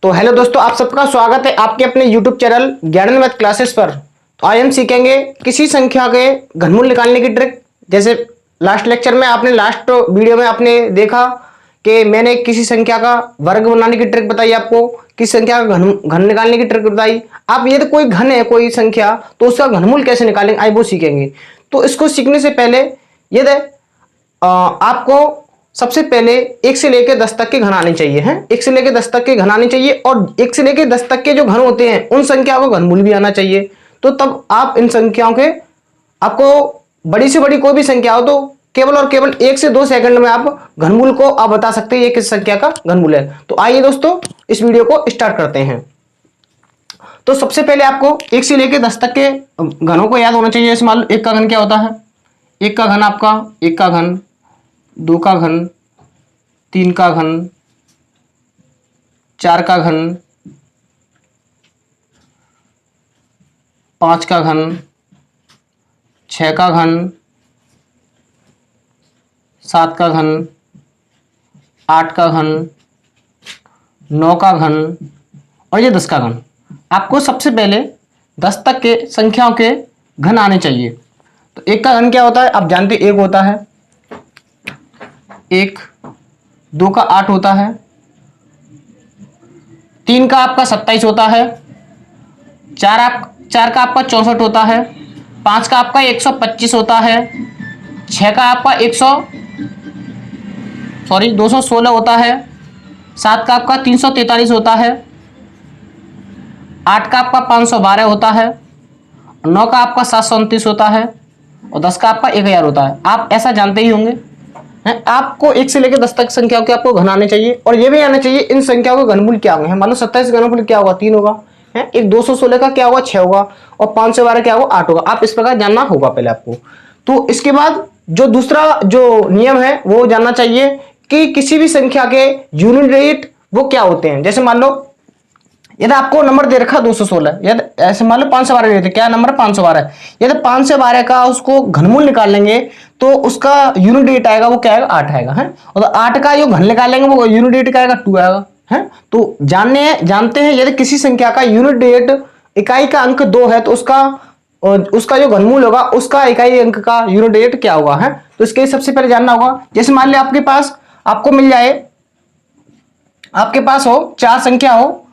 तो हेलो दोस्तों, आप सबका स्वागत है आपके अपने YouTube channel Gyanand math classes पर। तो आज हम सीखेंगे किसी संख्या के घनमूल निकालने की ट्रिक। जैसे लास्ट लेक्चर में आपने लास्ट वीडियो में आपने देखा कि मैंने किसी संख्या का वर्ग बनाने की ट्रिक बताई, आपको किसी संख्या का घन निकालने की ट्रिक बताई। आप ये तो कोई घन है कोई संख्या, तो उसका घनमूल कैसे निकालेंगे आज वो सीखेंगे। तो इसको सीखने से पहले ये आपको सबसे पहले 1 से लेकर 10 तक के घन आने चाहिए हैं। 1 से लेकर 10 तक के घन आने चाहिए और 1 से लेकर 10 तक के जो घन होते हैं उन संख्याओं को घनमूल भी आना चाहिए। तो तब आप इन संख्याओं के, आपको बड़ी से बड़ी कोई भी संख्या हो तो केवल और केवल 1 से 2 सेकंड में आप घनमूल को आप बता सकते हैं ये किस संख्या का घनमूल है। तो आइए दोस्तों इस वीडियो को स्टार्ट करते हैं। तो सबसे पहले आपको 1 से लेकर 10 तक के घनों को याद होना चाहिए। जैसे मान लो 1 का घन क्या होता है, 1 का घन आपका 1 का घन, 2 का घन, 3 का घन, 4 का घन, 5 का घन, 6 का घन, 7 का घन, 8 का घन, 9 का घन और ये 10 का घन। आपको सबसे पहले 10 तक के संख्याओं के घन आने चाहिए। तो 1 का घन क्या होता है, आप जानते हैं 1 होता है 1, 2 का 8 होता है, 3 का आपका 27 होता है, 4 का आपका 64 होता है, 5 का आपका 125 होता है, 6 का आपका 216 होता है, 7 का आपका 343 होता है, 8 का आपका 512 होता है, 9 का आपका 729 होता है और 10 का आपका 1000 होता है। आप ऐसा जानते ही होंगे। आपको 1 से लेकर 10 तक संख्याओं के आपको घन आने चाहिए और ये भी आना चाहिए इन संख्याओं के घनमूल क्या होंगे। मान लो 27 का घनमूल क्या होगा, 3 होगा है, एक 216 का क्या होगा, 6 होगा और 512 क्या होगा, 8 होगा। आप इस प्रकार जानना होगा पहले आपको। तो इसके बाद जो दूसरा जो नियम है वो जानना चाहिए कि किसी भी संख्या के यूनिट डिजिट वो क्या होते हैं। जैसे मान लो यदि आपको नंबर दे रखा 216, यदि ऐसे मान लो 512 देते, क्या नंबर है 512, यदि 5 से 12 का उसको घनमूल निकालेंगे तो उसका यूनिट डिजिट आएगा वो क्या आएगा, 8 आएगा है। और 8 का जो घन निकालेंगे वो यूनिट डिजिट का आएगा 2 आएगा है। तो जानते हैं यदि किसी संख्या का यूनिट डिजिट इकाई का अंक 2 है तो उसका जो घनमूल होगा उसका इकाई अंक का यूनिट डिजिट क्या होगा है। तो इसके लिए सबसे पहले जानना होगा। जैसे मान लिया आपके पास आपको मिल जाए, आपके पास हो 4 संख्या हो,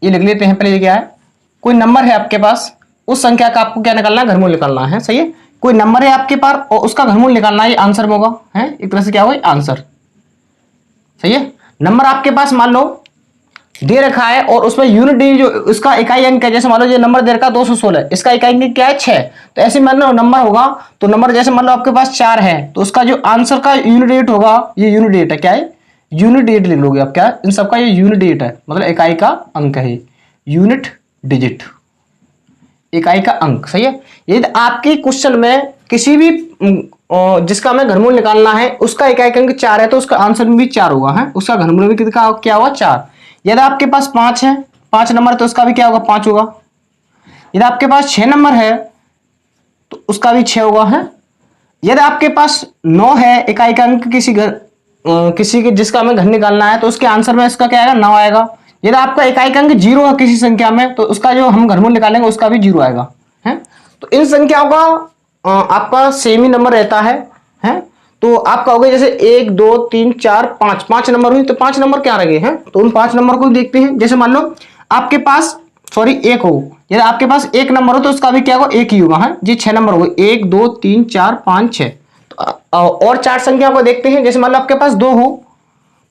ये लिख लेते हैं पहले। ये क्या है, कोई नंबर है आपके पास, उस संख्या का आपको क्या निकालना है, घनमूल निकालना है। सही है, कोई नंबर है आपके पास और उसका घनमूल निकालना है, ये आंसर में होगा है। एक तरह से क्या होगा, आंसर। सही है, नंबर आपके पास मान लो दे रखा है और उसमें यूनिट डी जो इसका इकाई अंक है, जैसे मान लो ये नंबर दे रखा है 216, इसका इकाई अंक क्या है 6। तो ऐसे मान लो नंबर होगा, तो नंबर जैसे मान लो आपके पास 4 है तो उसका जो आंसर का यूनिट डिजिट होगा, ये यूनिट डिजिट है, क्या है यूनिट डिजिट लिख लोगे आप, क्या है इन सबका ये यूनिट डिजिट है, मतलब इकाई का अंक है, यूनिट डिजिट इकाई का अंक। सही है, यदि आपके क्वेश्चन में किसी भी जिसका हमें घनमूल निकालना है उसका इकाई अंक 4 है तो उसका आंसर में भी 4 होगा है, उसका घनमूल भी कितना क्या होगा, 4। यदि आपके पास 5 है, 5 नंबर तो उसका भी क्या होगा, 5 होगा। यदि आपके पास 6 नंबर है तो उसका भी 6 होगा है। यदि आपके पास 9 है इकाई का अंक किसी के जिसका हमें घन निकालना है तो उसके आंसर में इसका क्या आएगा, 9 आएगा। यदि आपका इकाई का अंक 0 है किसी संख्या में तो उसका जो हम घनमूल निकालेंगे उसका भी 0 आएगा है। तो इन संख्याओं का आपका सेम ही नंबर रहता है। तो आप कहोगे जैसे 1 2 3 4 5, 5 नंबर हुई तो 5 नंबर क्या रहे हैं, तो उन 5 नंबर को देखते हैं। जैसे मान लो आपके पास 1 हो, यदि आपके पास 1 नंबर हो तो उसका भी क्या होगा, 1 ही होगा है जी। 6 नंबर हो गए, 1 2 3 4 5 6। और 4 संख्या को देखते हैं। जैसे मान लो आपके पास 2 हो,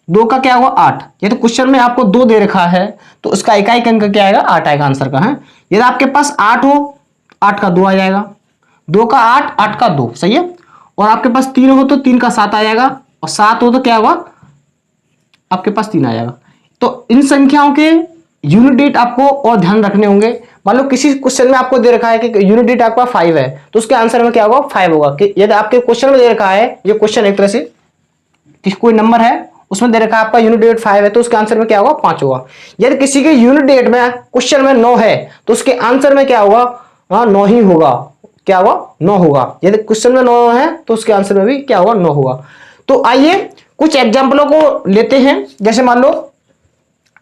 2 का क्या होगा 8। ये तो क्वेश्चन में आपको 2 दे रखा है तो उसका इकाई अंक क्या आएगा, 8 आएगा आंसर का है। यदि आपके पास 8 हो, 8 का 2 आ जाएगा, 2 का 8, 8 का 2। सही है, और आपके पास 3 हो तो 3 का 7 आ जाएगा और 7 हो तो क्या होगा आपके पास 3 आ जाएगा। तो इन संख्याओं के यूनिट डिजिट आपको और ध्यान रखने होंगे। मान लो किसी क्वेश्चन में आपको दे रखा है कि यूनिट डिजिट आपका 5 है तो उसके आंसर में क्या होगा, 5 होगा। कि यदि आपके क्वेश्चन में दे रखा है, ये क्वेश्चन एक तरह से कि कोई नंबर है उसमें दे रखा है आपका यूनिट डिजिट 5 है तो उसके आंसर में क्या होगा, 5 होगा। यदि किसी के यूनिट डिजिट में क्वेश्चन में 9 है तो उसके आंसर में क्या होगा, 9 ही होगा। क्या होगा, 9 होगा। यदि क्वेश्चन में 9 है तो उसके आंसर में भी क्या होगा, 9 होगा। तो आइए कुछ एग्जाम्पलों को लेते हैं। जैसे मान लो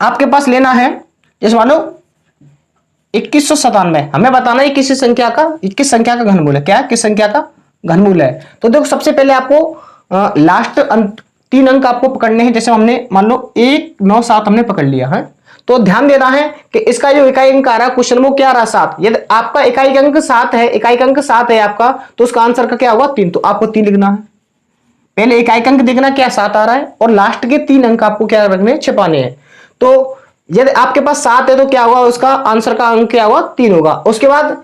आपके पास लेना है, जैसे मान लो 2197, हमें बताना है किसी संख्या का 21 संख्या का घनमूल है, क्या है, किस संख्या का घनमूल है। तो देखो सबसे पहले आपको लास्ट तीन अंक आपको पकड़ने हैं। जैसे हमने मान लो 197 हमने पकड़ लिया है, तो ध्यान देना है कि इसका जो इकाई अंक आ रहा है क्वेश्चन वो क्या आ रहा है 7। यदि आपका इकाई अंक 7 है, इकाई अंक 7 है आपका, तो उसका आंसर का क्या होगा 3। तो आपको 3 लिखना है। पहले इकाई अंक देखना क्या 7 आ रहा है, और लास्ट के 3 अंक आपको क्या रखने, छिपाने हैं। तो यदि आपके पास 7 है तो क्या होगा, उसका आंसर का अंक क्या होगा 3 होगा। उसके बाद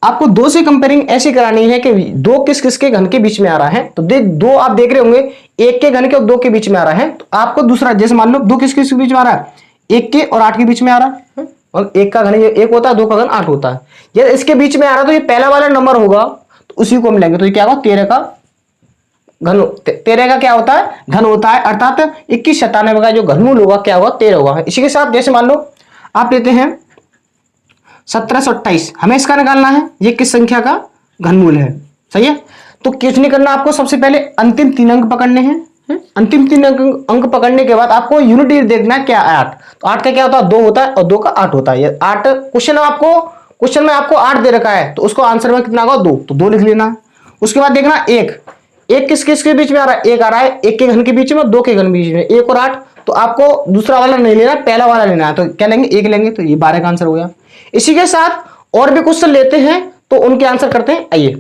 आपको 2 से कंपेयरिंग ऐसी करानी है कि 2 किस किस के घन के बीच में आ रहा है। तो दो आप देख रहे होंगे, 1 के घन के और 2 के बीच में आ रहा है। तो आपको दूसरा, जैसे मान लो 2 किस किस के बीच में आ रहा है, 1 के और 8 के बीच में आ रहा है, और 1 का घन 1 होता है, 2 का घन 8 होता है। यदि इसके बीच में आ रहा है तो ये पहला वाला नंबर होगा, तो उसी को हम लेंगे। तो ये क्या होगा 13 का घन, 13 का क्या होता है, घन होता है। अर्थात 2197 का जो घनमूल होगा क्या होगा 13 होगा। इसी के साथ जैसे मान लो आप लेते हैं 1728, हमें इसका निकालना है, ये किस संख्या का घनमूल है, सही है। तो कुछ नहीं करना, आपको सबसे पहले अंतिम 3 अंक पकड़ने हैं। अंतिम 3 अंक पकड़ने के बाद आपको यूनिटी देखना है, क्या 8। तो 8 का क्या होता है 2 होता है, और 2 का 8 होता है। ये 8 क्वेश्चन में आपको 8 दे रखा है, तो उसको आंसर में कितना होगा 2, तो 2 लिख लेना है। उसके बाद देखना 1 किस किस के बीच में आ रहा है, 1 आ रहा है 1 के घन के बीच में, 2 के घन के बीच में, 1 और 8। तो आपको दूसरा वाला नहीं लेना, पहला वाला लेना है। तो क्या लेंगे 1 लेंगे, तो ये 12 का आंसर हो गया। इसी के साथ और भी क्वेश्चन लेते हैं, तो उनके आंसर करते हैं। आइए,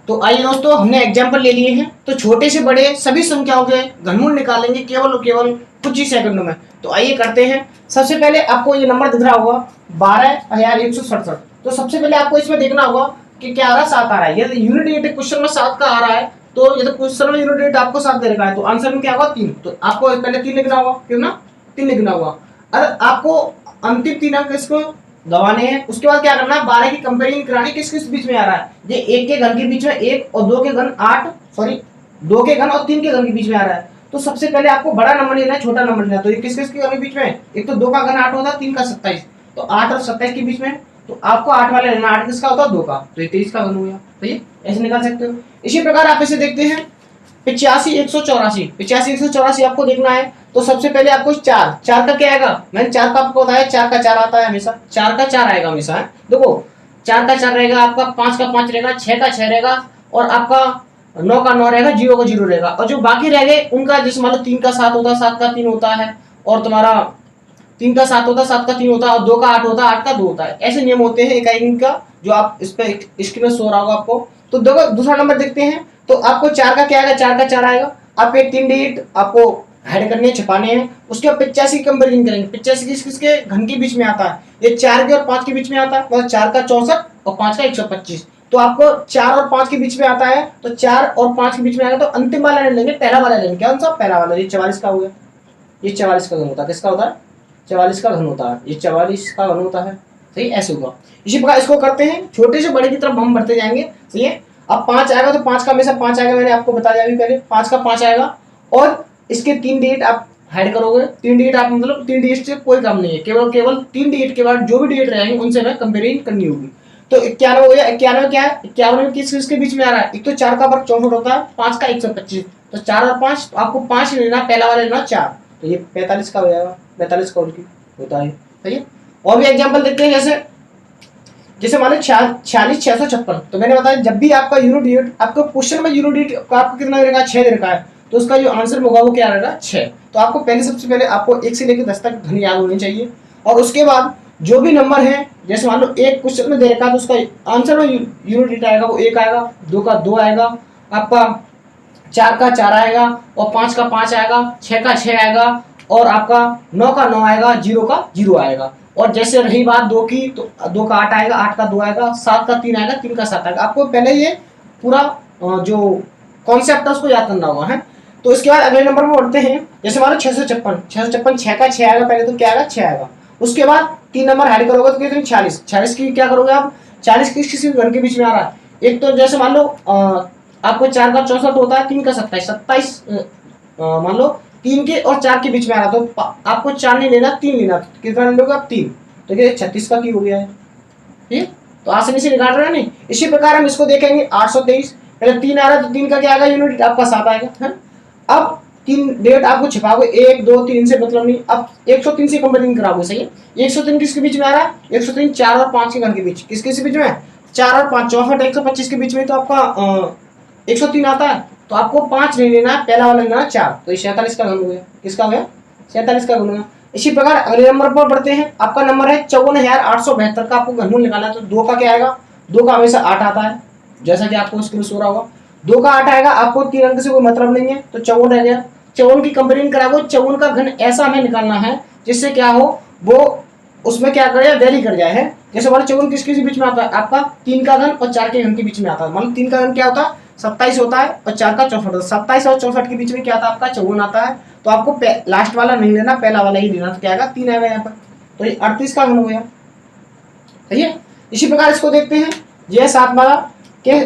तो आइए दोस्तों, हमने एग्जाम्पल ले लिए हैं। तो छोटे से बड़े सभी संख्याओं के घनमूल निकालेंगे केवल और केवल कुछ ही सेकंडों में। तो आइए करते हैं। सबसे पहले आपको ये नंबर दिख रहा होगा 12,167। तो सबसे पहले आपको इसमें देखना होगा कि क्या आ रहा है, 7 आ रहा है। यदि यूनिट एट क्वेश्चन में 7 का आ रहा है, तो यदि क्वेश्चन में यूनिट एट आपको 7 दे रखा है, तो आंसर में क्या होगा 3। तो आपको पहले 3 लिखना होगा, क्यों ना 3 लिखना होगा। अगर आपको अंतिम 3 अंक इसको दबाने हैं। उसके बाद क्या करना है, 12 की कंपेयरिंग करानी, किस किस बीच में आ रहा है। ये 1 के घन के बीच में 1 और 2 के घन 8, सॉरी 2 के घन और 3 के घन के बीच में आ रहा है। तो सबसे पहले आपको बड़ा नंबर लेना है, छोटा नंबर लेना है। तो ये किस किस के घन के बीच में, एक तो 2 का घन 8 होता है, 3 का 27, तो 8 और 27 के बीच में। तो आपको 8 वाला लेना, 8 किसका होता है 2 का, तो ये 23 का घन हो गया। तो ये ऐसे निकाल सकते हो। इसी प्रकार आप इसे देखते हैं 85,184 आपको देखना है। तो सबसे पहले आपको 4 का क्या आएगा, मैंने 4 का आपको बताया, 4 का 4 आता है हमेशा, 4 का 4 आएगा हमेशा। देखो 4 का 4 रहेगा आपका, 5 का 5 रहेगा, 6 का 6 रहेगा, और आपका 9 का 9 रहेगा, 0 का 0 रहेगा। और जो बाकी रह गए उनका, जैसे मान लो 3 का 7 होता है, 7 का 3 होता है, और तुम्हारा 3 का 7 होता है, 7 का 3 होता है, और 2 का 8 होता है, 8 का 2 होता है। ऐसे नियम होते हैं इकाई का, जो आप इस पे स्क्रीन में शो रहा होगा आपको। तो देखो दूसरा नंबर देखते हैं। तो आपको 4 का क्या आएगा, 4 का 4 आएगा। आप एक 3 डिजिट आपको ऐड करने हैं, छिपाने हैं। उसके बाद 85 की कंपेरिजन करेंगे। 85 किसके घन के बीच में आता है, ये 4 के और 5 के बीच में आता है, मतलब 4 का 64 और 5 का 125। तो आपको 4 और 5 के बीच में आता है, तो 4 और 5 के बीच में आएगा, तो अंतिम वाला नहीं लेंगे, पहला वाला लेंगे। कौन सा, पहला वाला। ये 44 का हो गया, ये 44 का घन होता है, किसका होता है 44 का घन होता है, ये 44 का घन होता है, सही। ऐसे होगा। इसी प्रकार इसको करते हैं, छोटे से बड़े की तरफ हम बढ़ते जाएंगे, सही है। अब 5 आएगा, तो 5 का हमेशा 5 आएगा, मैंने आपको बता दिया अभी पहले, 5 का 5 आएगा। और इसके 3 डिजिट आप ऐड करोगे, 3 डिजिट आप, मतलब 3 डिजिट से कोई काम नहीं है, केवल 3 डिजिट के बाद जो भी डिजिट रहेंगे उनसे हमें कंपेयरिंग करनी होगी। तो 91 हो गया। 91 क्या है, 91 में किसके बीच में आ रहा है, एक तो 4 का वर्ग 64 होता है, 5 का 125। तो 4 और 5, तो आपको 5 लेना, पहला वाला लेना 4, तो ये 45 का हो जाएगा, 45 का उनकी होता है, सही है। और भी एग्जाम्पल देखते हैं, जैसे मान लो 46,656। तो मैंने बताया जब भी आपका यूनिट डिजिट, आपको क्वेश्चन में यूनिट डिजिट आपको कितना दे रखा है, 6 दे रखा है, तो उसका जो आंसर होगा वो क्या रहेगा 6। तो आपको पहले, सबसे पहले आपको 1 से लेकर 10 तक घन याद होनी चाहिए। और उसके बाद जो भी नंबर है, जैसे मान लो एक क्वेश्चन में दे रखा है, तो उसका आंसर में यूनिट डिजिट आएगा वो 1 आएगा, 2 का 2 आएगा, आपका 4 का 4 आएगा, और 5 का 5 आएगा, 6 का 6 आएगा, और आपका 9 का 9 आएगा, 0 का 0 आएगा। और जैसे रही बात 2 की, तो 2 का 8 आएगा, 8 का 2 आएगा, 7 का 3 आएगा, 3 का 7 आएगा। आपको पहले ये पूरा जो कॉन्सेप्ट है उसको याद करना होगा है। तो इसके बाद अगले नंबर में बढ़ते हैं। जैसे मान लो 656, 6 का 6 आएगा पहले, तो क्या आएगा 6 आएगा। उसके बाद 3 नंबर ऐड करोगे तो कितने 46 की क्या करोगे आप, 40 किस घन के बीच में आ रहा है। एक तो जैसे मान लो आपको 4 का 64 होता है, 3 का 27, मान लो 3 के और 4 के बीच में आ रहा, तो आपको 4 नहीं लेना, 3 लेना। कितना लोगे आप 3, तो क्या 36 का की हो गया है, ठीक। तो आसानी से निकाल रहे हैं नहीं। इसी प्रकार हम इसको देखेंगे 823, पहले 3 आ रहा है, तो 3 का क्या आएगा यूनिट आपका 7 आएगा है। अब तीन डेट आपको छिपाओगे, 1 2 3 से मतलब नहीं, अब 103 से कंपेयरिंग कराओगे, सही है। 103 किसके बीच में आ रहा है? 103 4 और 5 के घन के बीच, किसके बीच में? 4 और 5, 64 125 के बीच में तो आपका 103 आता है, तो आपको 5 नहीं लेना है, पहला वाला लेना है 4, तो ये 47 का घन हो गया। किसका हो गया? 47 का घन हो गया। इसी प्रकार अगले नंबर पर बढ़ते हैं। आपका नंबर है 54,872 का, आपको घनमूल निकालना है, तो 2 का क्या आएगा? 2 का हमेशा 8 आता है, जैसा कि आपको स्क्रीन शो हो रहा होगा। 2 का 8 आएगा, आपको 3 अंक से कोई मतलब नहीं है, तो 54 रह गया। 54 की कंपेयरिंग कराओ, 54 का घन ऐसा हमें निकालना है जिससे क्या हो, वो उसमें क्या करे, वैरी कर जाए है। जैसे मान 54 किसके बीच में आता है? आपका 3 का घन और 4 के घन के बीच में आता है। मतलब 3 का घन क्या होता है? 27 होता है, और 4 का 64 होता है। 27 और 64 के बीच में क्या आता है? आपका 54 आता है। तो आपको लास्ट वाला नहीं लेना, पहला वाला ही लेना, तो क्या आएगा? 3 आएगा यहाँ पर, तो ये 38 का घन हो गया, सही है। इसी प्रकार इसको देखते हैं, यह 7 वाला के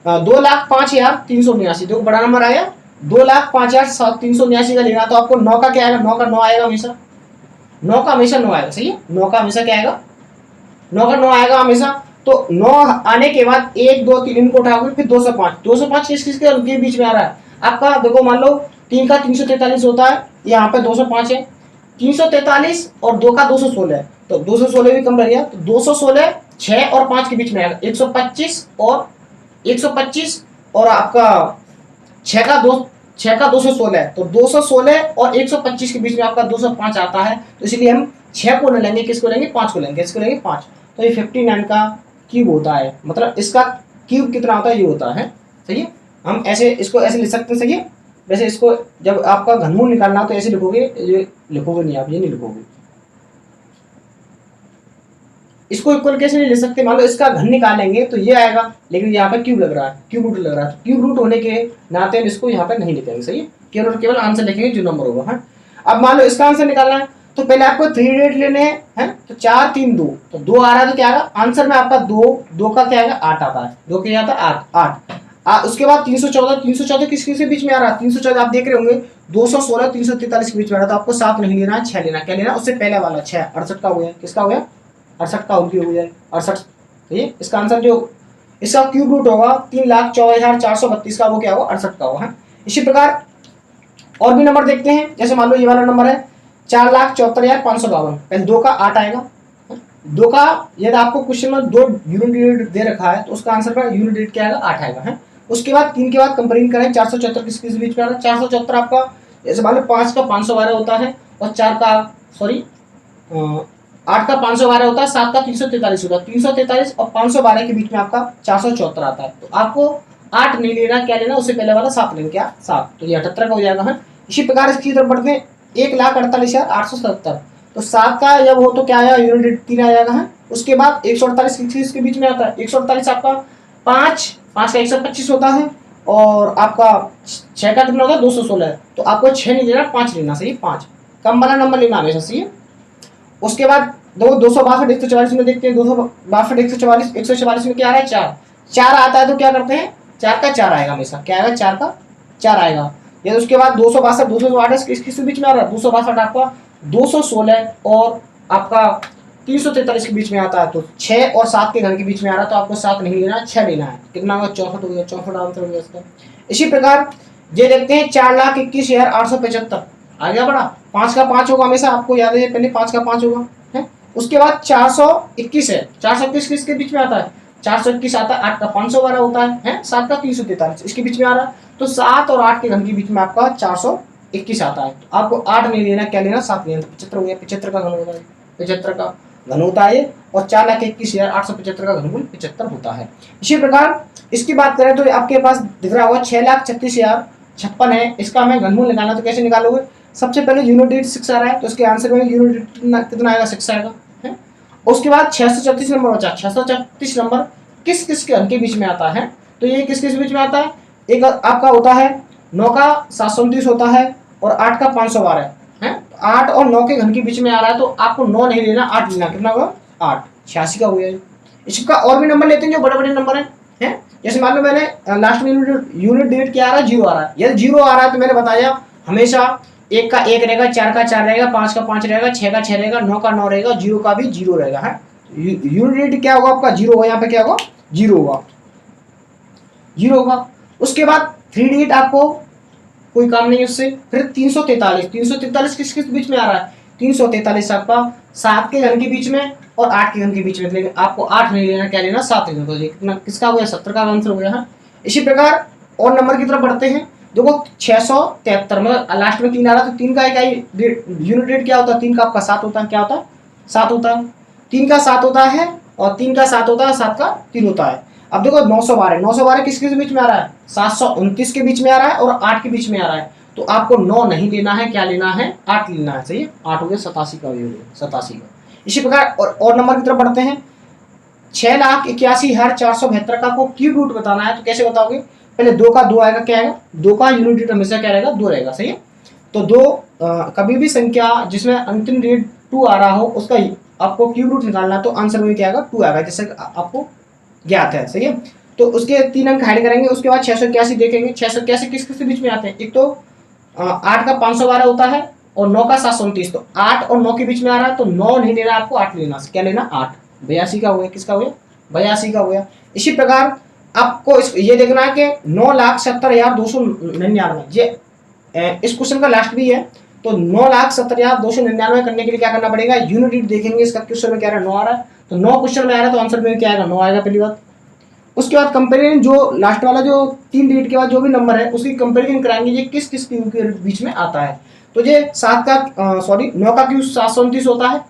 2,05,379, देखो बड़ा नंबर आया, 2,05,379 का लेना, तो आपको 9 का क्या आएगा? 9 का 9 आएगा हमेशा, 9 का हमेशा 9 आएगा, सही है। 9 का हमेशा क्या आएगा? 9 का 9 आएगा हमेशा। तो 9 आने के बाद 1 2 3 इनको उठाओगे, फिर 205, 205 किसके बीच में आ रहा है? आपका देखो, मान लो 3 का 343 होता है, यहाँ पे 205 है, 343 और 2 का 216 है, तो 216 भी कम रह गया, तो 216 6 और 5 के बीच में आएगा, 125 और आपका 6 का 216 है, तो 216 और 125 के बीच में आपका 205 आता है, तो इसलिए हम 6 को न लेंगे, किसको लेंगे? 5 को लेंगे, किसको लेंगे? 5। तो ये 59 का क्यूब होता है, मतलब इसका क्यूब कितना होता है? ये होता है, सही है। हम ऐसे इसको ऐसे लिख सकते हैं, सही है। वैसे इसको जब आपका घनमूल निकालना हो तो ऐसे लिखोगे, ये लिखोगे नहीं आप, ये नहीं लिखोगे, इसको इक्वल कैसे नहीं ले सकते? मान लो इसका घन निकालेंगे तो ये आएगा, लेकिन यहाँ पे क्यूब लग रहा है, क्यूब रूट लग रहा है, तो क्यूब रूट होने के नाते हम इसको यहाँ पे नहीं लिखेंगे, सही है। केवल और केवल आंसर लिखेंगे जो नंबर होगा। हाँ, अब मान लो इसका आंसर निकालना है, तो पहले आपको 3 डेट लेने हैं, तो 4 3 2, तो 2 आ रहा है, तो क्या आएगा आंसर में आपका? 2 का क्या आएगा? 8 आता है, 2 क्या आता है? 8। उसके बाद 314 किसके बीच में आ रहा है? 314 आप देख रहे होंगे, 216 343 के बीच में आ रहा है, तो आपको 7 नहीं लेना है, 6 लेना। क्या लेना? उससे पहले वाला 6, 68 का हो गया, किसका हो गया? 68 का उनकी हो जाए 68, ठीक। इसका आंसर जो इसका क्यूब रूट होगा 3,24,432 का, वो क्या होगा? 68 का होगा। इसी प्रकार और भी नंबर देखते हैं, जैसे मान लो ये वाला नंबर है 4,74,552, पहले 2 का 8 आएगा, 2 का यदि आपको क्वेश्चन में 2 यूनिट दे रखा है तो उसका आंसर का यूनिट क्या आएगा? 8 आएगा है। उसके बाद 3 के बाद कंपेयरिंग करें, 474 किसके बीच में आ रहा है? 474 आपका जैसे मान लो 5 का 512 होता है, और 8 का 512 होता है, 7 का 343 होता है, 343 और 512 के बीच में आपका 474 आता है, तो आपको 8 नहीं लेना, क्या लेना? उससे पहले वाला 7 लेना, क्या? 7, तो ये 78 का हो जाएगा है। इसी प्रकार इसकी तरफ बढ़ते हैं, 1,48,870, तो 7 का जब हो तो क्या आया? यूनिट 3 आ जाएगा है। उसके बाद 148 के बीच में आता है, 148 आपका 5 का 125 होता है, और आपका 6 का कितना होता है? 216, तो आपको 6 नहीं लेना, 5 लेना, सही। 5 कम वाला नंबर लेना हमेशा, सही है। उसके बाद 262 144 में देखते हैं, 262 144 में क्या आ रहा है? 4 आता है, तो क्या करते हैं? 4 का 4 आएगा हमेशा, क्या आएगा? 4 का 4 आएगा। या उसके बाद 262 किसके बीच में आ रहा है? 262 आपका 216 और आपका 343 के बीच में आता है, तो 6 और 7 के घन के बीच में आ रहा है, तो आपको 7 नहीं लेना, 6 लेना है। कितना होगा? 64 हो गया, 64 आंसर हो गया इसका। इसी प्रकार ये देखते हैं 4,21,875 आ गया बड़ा, 5 का 5 होगा हमेशा, आपको याद है, पहले 5 का 5 होगा है। उसके बाद 421 है, 421 किसके बीच में आता है? 421 आता है 8 का 512 होता है, 7 का 343 इसके बीच में आ रहा है, तो 7 और 8 के घन के बीच में आपका 421 आता है, तो आपको 8 नहीं लेना, क्या लेना? 7 लेना, तो 75 हो गया, 75 का घन होता है, 75 का घन होता है, और 4,21,875 का घनमूल 75 होता है। इसी प्रकार इसकी बात करें तो आपके पास दिख रहा होगा 6,36,056 है, इसका हमें घनमूल निकालना, तो कैसे निकालोगे? सबसे पहले यूनिट डेट 6 आ रहा है, तो इसके आंसर में यूनिट कितना आएगा? 6 आएगा है। उसके बाद 634 नंबर बचा, 634 नंबर किस के घन के बीच में आता है? तो ये किस बीच में आता है? एक आपका होता है 9 का 729 होता है, और 8 का 512 है, 8 और 9 के घन के बीच में आ रहा है, तो आपको 9 नहीं लेना, 8 लेना। कितना होगा? 8, 86 का हो गया। इसका और भी नंबर लेते हैं जो बड़े बड़े नंबर हैं, जैसे मान लो मैंने लास्ट में यूनिट डेट क्या आ रहा है? 0 आ रहा है। यदि 0 आ रहा है तो मैंने बताया हमेशा 1 का 1 रहेगा, 4 का 4 रहेगा, 5 का 5 रहेगा, 6 का 6 रहेगा, 9 का 9 रहेगा, 0 का भी 0 रहेगा है। यूनिट डेट क्या होगा आपका? 0 होगा, यहाँ पे क्या होगा? 0 होगा, 0 होगा। उसके बाद 3 डेट आपको कोई काम नहीं उससे। फिर 343, 343 किस किस बीच में आ रहा है? 343 आपका 7 के घन के बीच में और 8 के घन के बीच में, लेकिन आपको 8 नहीं लेना, क्या लेना? 7 लेना। तो कितना किसका हो गया? 70 का आंसर हो गया है। इसी प्रकार और नंबर की तरफ बढ़ते हैं। देखो 673 मतलब लास्ट में 3 आ रहा है, तो 3 का एक यूनिट रेट क्या होता है? 3 का आपका 7 होता है। क्या होता है? 7 होता है। 3 का 7 होता है और 3 का 7 होता है, 7 का 3 होता है। अब देखो 912, 912 किसके बीच में आ रहा है? 729 के बीच में आ रहा है और 8 के बीच में आ रहा है। तो आपको 9 नहीं लेना है, क्या लेना है? 8 लेना है। सही है, 8 हो गया, 87 का, 87 का। इसी प्रकार और नंबर की तरफ बढ़ते हैं। 6,81,472 का आपको क्यूब रूट बताना है, तो कैसे बताओगे? पहले 2 का 2 आएगा, क्या आएगा? 2 का यूनिट रूट हमेशा क्या रहेगा? 2 रहेगा। सही है, तो 2 कभी भी संख्या जिसमें अंतिम रेट 2 आ रहा हो उसका आपको क्यूब रूट निकालना, तो आंसर में क्या आएगा? 2 आएगा, जैसे आपको ज्ञात है। सही है, तो उसके 3 अंक हाइड करेंगे। उसके बाद 681 देखेंगे। 681 किस किस के बीच में आते हैं? एक तो 8 का 512 होता है और 9 का 729, तो 8 और 9 के बीच में आ रहा है, तो 9 नहीं लेना आपको, 8 लेना। क्या लेना? 8। 82 का हो गया। किसका हो गया? 82 का हो गया। इसी प्रकार आपको ये देखना है कि 9,70,299, ये इस क्वेश्चन का लास्ट भी है। तो 9,70,299 करने के लिए क्या करना पड़ेगा? यूनिट रेट देखेंगे। इसका क्वेश्चन में क्या रहा है? 9 आ रहा है, तो 9 क्वेश्चन में आ रहा है, तो आंसर में क्या आएगा? 9 आएगा, पहली बात। उसके बाद कंपेरिजन, जो लास्ट वाला जो 3 डिजिट के बाद जो भी नंबर है उसकी कंपेरिजन कराएंगे, ये किस किस क्यूब के बीच में आता है। तो ये 9 का क्यूब 729 होता है,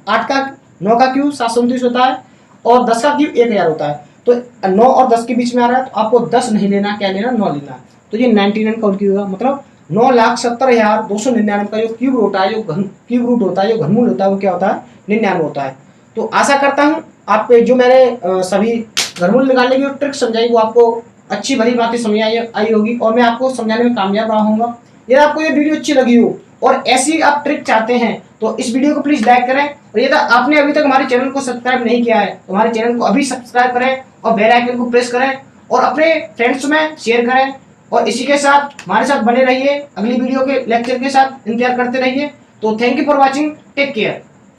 9 का क्यूब 729 होता है और 10 का क्यूब 1000 होता है। तो 9 और 10 के बीच में आ रहा है, तो आपको 10 नहीं लेना, क्या लेना? 9 लेना। तो ये 99 का क्यूब होगा, मतलब 9,70,299 का जो क्यूब होता है, जो क्यूब रूट होता है, जो घनमूल होता है, वो क्या होता है? 99 होता है। तो आशा करता हूँ आप जो मैंने सभी घनमूल निकालने की जो ट्रिक समझाई वो आपको अच्छी भली बातें समझ आई होगी और मैं आपको समझाने में कामयाब रहा हूँगा। यदि आपको ये वीडियो अच्छी लगी हो और ऐसी आप ट्रिक चाहते हैं तो इस वीडियो को प्लीज लाइक करें, और यदि आपने अभी तक हमारे चैनल को सब्सक्राइब नहीं किया है तो हमारे चैनल को अभी सब्सक्राइब करें और बेल आइकन को प्रेस करें और अपने फ्रेंड्स में शेयर करें। और इसी के साथ हमारे साथ बने रहिए, अगली वीडियो के लेक्चर के साथ इंतजार करते रहिए। तो thank you for watching, take care.